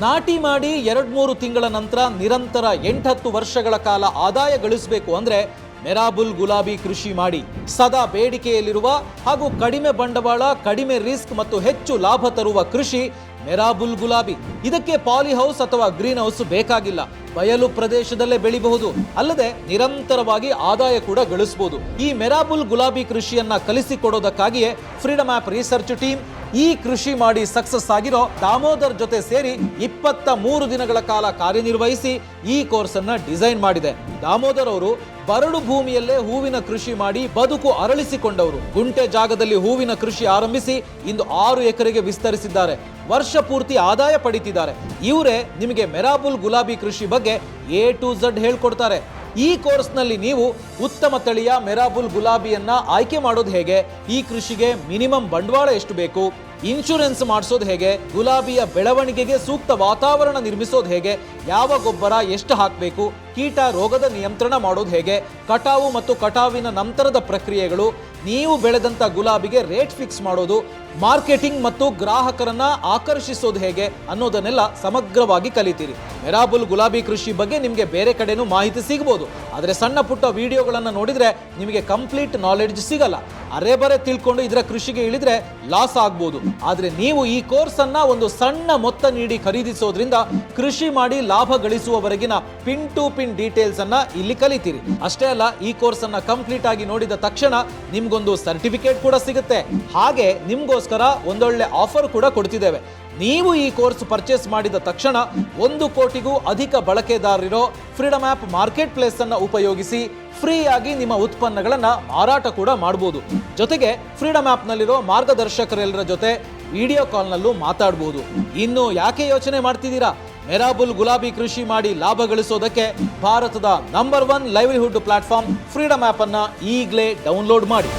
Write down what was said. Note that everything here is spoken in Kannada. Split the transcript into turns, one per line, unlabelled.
ನಾಟಿ ಮಾಡಿ 2-3 ತಿಂಗಳ ನಂತರ ನಿರಂತರ 8-10 ವರ್ಷಗಳ ಕಾಲ ಆದಾಯ ಗಳಿಸಬೇಕು ಅಂದ್ರೆ ಮೆರಾಬುಲ್ ಗುಲಾಬಿ ಕೃಷಿ ಮಾಡಿ. ಸದಾ ಬೇಡಿಕೆಯಲ್ಲಿರುವ ಹಾಗೂ ಕಡಿಮೆ ಬಂಡವಾಳ, ಕಡಿಮೆ ರಿಸ್ಕ್ ಮತ್ತು ಹೆಚ್ಚು ಲಾಭ ತರುವ ಕೃಷಿ ಮೆರಾಬುಲ್ ಗುಲಾಬಿ. ಇದಕ್ಕೆ ಪಾಲಿ ಹೌಸ್ ಅಥವಾ ಗ್ರೀನ್ ಹೌಸ್ ಬೇಕಾಗಿಲ್ಲ. ಬಯಲು ಪ್ರದೇಶದಲ್ಲೇ ಬೆಳಿಬಹುದು, ಅಲ್ಲದೆ ನಿರಂತರವಾಗಿ ಆದಾಯ ಕೂಡ ಗಳಿಸಬಹುದು. ಈ ಮೆರಾಬುಲ್ ಗುಲಾಬಿ ಕೃಷಿಯನ್ನ ಕಲಿಸಿಕೊಡೋದಕ್ಕಾಗಿಯೇ ಫ್ರೀಡಮ್ ಆಪ್ ರಿಸರ್ಚ್ ಟೀಮ್ ಈ ಕೃಷಿ ಮಾಡಿ ಸಕ್ಸಸ್ ಆಗಿರೋ ದಾಮೋದರ್ ಜೊತೆ ಸೇರಿ 23 ದಿನಗಳ ಕಾಲ ಕಾರ್ಯನಿರ್ವಹಿಸಿ ಈ ಕೋರ್ಸ್ ಅನ್ನ ಡಿಸೈನ್ ಮಾಡಿದೆ. ದಾಮೋದರ್ ಅವರು ಬರಡು ಭೂಮಿಯಲ್ಲೇ ಹೂವಿನ ಕೃಷಿ ಮಾಡಿ ಬದುಕು ಅರಳಿಸಿಕೊಂಡವರು. ಗುಂಟೆ ಜಾಗದಲ್ಲಿ ಹೂವಿನ ಕೃಷಿ ಆರಂಭಿಸಿ ಇಂದು 6 ಎಕರೆಗೆ ವಿಸ್ತರಿಸಿದ್ದಾರೆ. ವರ್ಷ ಪೂರ್ತಿ ಆದಾಯ ಪಡಿತಿದ್ದಾರೆ. ಇವರೇ ನಿಮಗೆ ಮೆರಾಬುಲ್ ಗುಲಾಬಿ ಕೃಷಿ ಬಗ್ಗೆ A to Z ಹೇಳ್ಕೊಡ್ತಾರೆ. ಈ ಕೋರ್ಸ್ನಲ್ಲಿ ನೀವು ಉತ್ತಮ ತಳಿಯ ಮೆರಾಬುಲ್ ಗುಲಾಬಿಯನ್ನ ಆಯ್ಕೆ ಮಾಡೋದು ಹೇಗೆ, ಈ ಕೃಷಿಗೆ ಮಿನಿಮಮ್ ಬಂಡವಾಳ ಎಷ್ಟು ಬೇಕು, ಇನ್ಶೂರೆನ್ಸ್ ಮಾಡಿಸೋದು ಹೇಗೆ, ಗುಲಾಬಿಯ ಬೆಳವಣಿಗೆಗೆ ಸೂಕ್ತ ವಾತಾವರಣ ನಿರ್ಮಿಸೋದು ಹೇಗೆ, ಯಾವ ಗೊಬ್ಬರ ಎಷ್ಟು ಹಾಕಬೇಕು, ಕೀಟ ರೋಗದ ನಿಯಂತ್ರಣ ಮಾಡೋದು ಹೇಗೆ, ಕಟಾವು ಮತ್ತು ಕಟಾವಿನ ನಂತರದ ಪ್ರಕ್ರಿಯೆಗಳು, ನೀವು ಬೆಳೆದಂತ ಗುಲಾಬಿಗೆ ರೇಟ್ ಫಿಕ್ಸ್ ಮಾಡೋದು, ಮಾರ್ಕೆಟಿಂಗ್ ಮತ್ತು ಗ್ರಾಹಕರನ್ನ ಆಕರ್ಷಿಸೋದು ಹೇಗೆ ಅನ್ನೋದನ್ನೆಲ್ಲ ಸಮಗ್ರವಾಗಿ ಕಲಿತೀರಿ. ಮೆರಾಬುಲ್ ಗುಲಾಬಿ ಕೃಷಿ ಬಗ್ಗೆ ನಿಮಗೆ ಬೇರೆ ಕಡೆನೂ ಮಾಹಿತಿ ಸಿಗಬಹುದು, ಆದರೆ ಸಣ್ಣ ಪುಟ್ಟ ವಿಡಿಯೋಗಳನ್ನು ನೋಡಿದ್ರೆ ನಿಮಗೆ ಕಂಪ್ಲೀಟ್ ನಾಲೆಡ್ಜ್ ಸಿಗಲ್ಲ. ಅರೆ ಬರೆ ತಿಳ್ಕೊಂಡು ಇದರ ಕೃಷಿಗೆ ಇಳಿದ್ರೆ ಲಾಸ್ ಆಗ್ಬೋದು. ಆದರೆ ನೀವು ಈ ಕೋರ್ಸ್ ಅನ್ನ ಒಂದು ಸಣ್ಣ ಮೊತ್ತ ನೀಡಿ ಖರೀದಿಸೋದ್ರಿಂದ ಕೃಷಿ ಮಾಡಿ ಲಾಭ ಗಳಿಸುವವರೆಗಿನ ಪಿನ್ ಟು ಪಿನ್ ಡೀಟೇಲ್ಸ್ ಅನ್ನ ಇಲ್ಲಿ ಕಲಿತೀರಿ. ಅಷ್ಟೇ ಅಲ್ಲ, ಈ ಕೋರ್ಸ್ ಅನ್ನ ಕಂಪ್ಲೀಟ್ ಆಗಿ ನೋಡಿದ ತಕ್ಷಣ ನಿಮ್ಗೊಂದು ಸರ್ಟಿಫಿಕೇಟ್ ಕೂಡ ಸಿಗುತ್ತೆ. ಹಾಗೆ ನಿಮ್ಗೋಸ್ಕರ ಒಂದೊಳ್ಳೆ ಆಫರ್ ಕೂಡ ಕೊಡ್ತಿದ್ದೇವೆ. ನೀವು ಈ ಕೋರ್ಸ್ ಪರ್ಚೇಸ್ ಮಾಡಿದ ತಕ್ಷಣ 1 ಕೋಟಿಗೂ ಅಧಿಕ ಬಳಕೆದಾರರಿರೋ ಫ್ರೀಡಮ್ ಆಪ್ ಮಾರ್ಕೆಟ್ ಪ್ಲೇಸ್ ಅನ್ನ ಉಪಯೋಗಿಸಿ ಫ್ರೀ ಆಗಿ ನಿಮ್ಮ ಉತ್ಪನ್ನಗಳನ್ನ ಮಾರಾಟ ಕೂಡ ಮಾಡಬಹುದು. ಜೊತೆಗೆ ಫ್ರೀಡಮ್ ಆಪ್ ನಲ್ಲಿರೋ ಮಾರ್ಗದರ್ಶಕರೆಲ್ಲರ ಜೊತೆ ವಿಡಿಯೋ ಕಾಲ್ನಲ್ಲೂ ಮಾತಾಡಬಹುದು. ಇನ್ನು ಯಾಕೆ ಯೋಚನೆ ಮಾಡ್ತಿದ್ದೀರಾ? ಮೆರಾಬುಲ್ ಗುಲಾಬಿ ಕೃಷಿ ಮಾಡಿ ಲಾಭ ಗಳಿಸೋದಕ್ಕೆ ಭಾರತದ number 1 livelihood platform freedom app ಅನ್ನ ಈಗಲೇ ಡೌನ್ಲೋಡ್ ಮಾಡಿ.